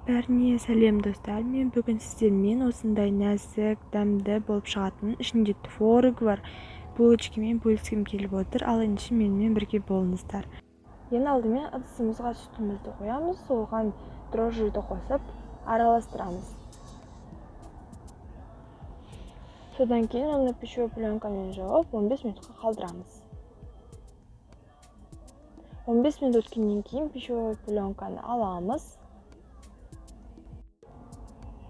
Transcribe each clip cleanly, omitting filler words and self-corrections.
Бәріне сәлем достар, мен бүгін сіздермен осындай нәзік, дәмді болып шығатын, ішінде творог бар, булочкамен бөліскім келіп отыр, ал ендеше менімен бірге болыңыздар. Ең алдымен ыдысымызға сүтімізді қоямыз, оған дрожжиді қосып араластырамыз. Содан кейін оны пищевой пленкамен жауып 15 минутқа қалдырамыз. 15 минут өткеннен кейін пищевой пленканы аламыз.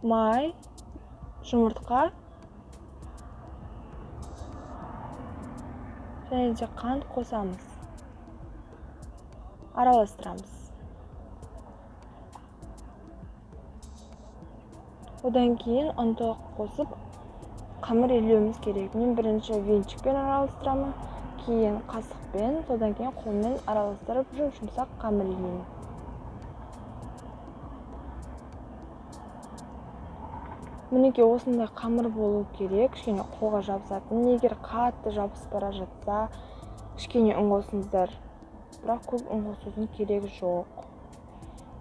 Май, жұмыртқа және де қант қосамыз. Араластырамыз. Одан кейін ұнды қосып қамыр илеуіміз керек. Мен бірінші венчикпен араластырамын, кейін қасықпен, содан кейін қолмен араластырып жұмсақ қамыр илеймін. Мінекей осындай қамыр болу керек, кішкене қолға жабысатын. Егер қатты жабысып бара жатса, кішкене үн қосыңыздар, бірақ көп үн қосудың керегі жоқ.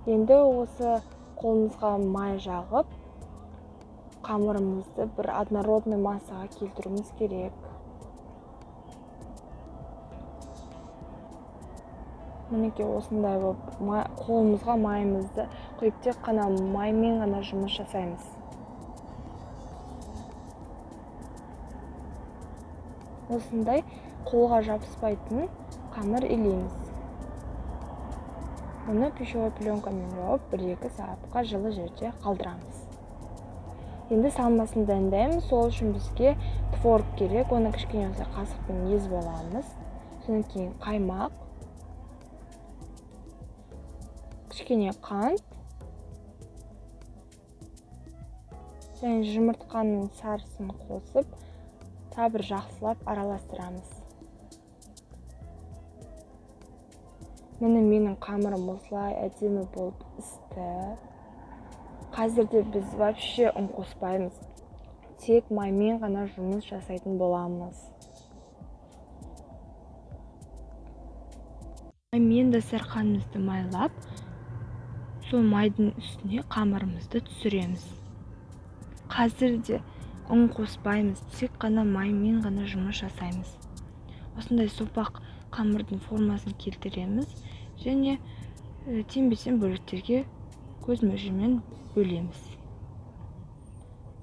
Енді осы қолымызға май жағып, қамырымызды бір однородный массаға келтіруіміз керек. Мінекей осындай болып, қолымызға майымызды құйып, тек қана маймен ғана жұмыс жасаймыз. Осындай қолға жабыспайтын қамыр илейміз. Оны пищевой пленкамен жауып 1-2 сағатқа жылы жерде қалдырамыз. Енді салмасын дайындаймыз. Сол үшін бізге творог керек. Оны кішкене болса қасықпен езіп аламыз. Содан кейін қаймақ, кішкене қант және жұмыртқаның сарысын қосып, бір жақсылап араластырамыз. Менің қамырым осылай әдемі болып пісті. Қазірде біз вообще ұн қоспаймыз. Тек маймен ғана жұмыс жасайтын боламыз. Маймен дастарханымызды майлап, сол майдың үстіне қамырымызды түсіреміз. Қазірде ұн қоспаймыз, тек қана маймен ғана жұмыс жасаймыз. Осындай сопақ қамырдың формасын келтіреміз және теңбесен бөліктерге көз мөлшермен бөлеміз.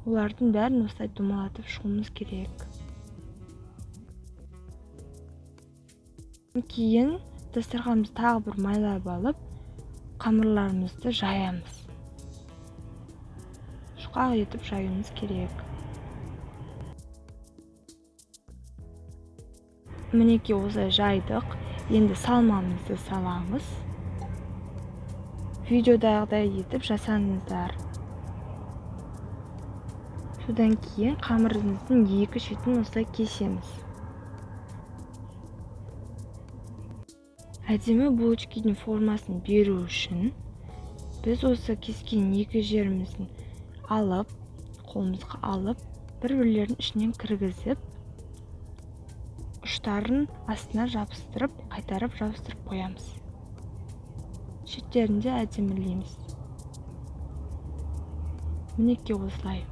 Олардың бәрін осылай домалатып шығуымыз керек. Кейін дастарханымызды тағы бір майлап алып, қамырларымызды жаямыз. Шұқақ етіп жаюымыз керек. Мінекей осылай жайдық. Енді салмамызды саламыз. Видеодағыдай етіп жасаңыздар. Содан кейін қамырымыздың екі шетін осылай кесеміз. Әдемі булочканың формасын беру үшін біз осы кескен екі жеріміздің алып, қолымызға алып, бір-бірлерінің ішінен кіргізіп, ұштарын астына жабыстырып, қайтарып жабыстырып қоямыз. Шеттерінде әдемілейміз. Мінекей осылай.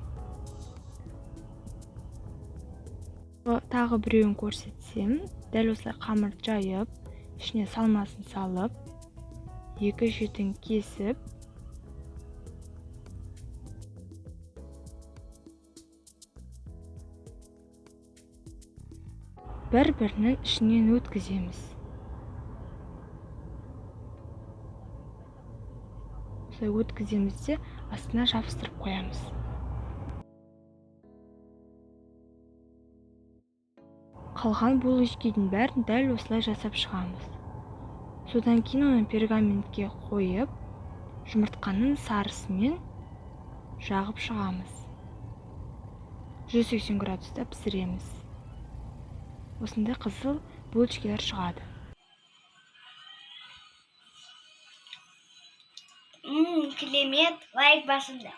Тағы біреуін көрсетсем, дәл осылай қамыр жайып, ішіне салмасын салып, екі шетін кесіп, бір-бірінің ішінен өткіземіз. Осылай өткіземіз де астына жабыстырып қоямыз. Қалған булочканың бәрін дәл осылай жасап шығамыз. Содан кейін оны пергаментке қойып, жұмыртқаның сарысымен жағып шығамыз. 180 градуста пісіреміз. Осындай қызыл булочкалар шығады. Керемет, лайк басыңдар.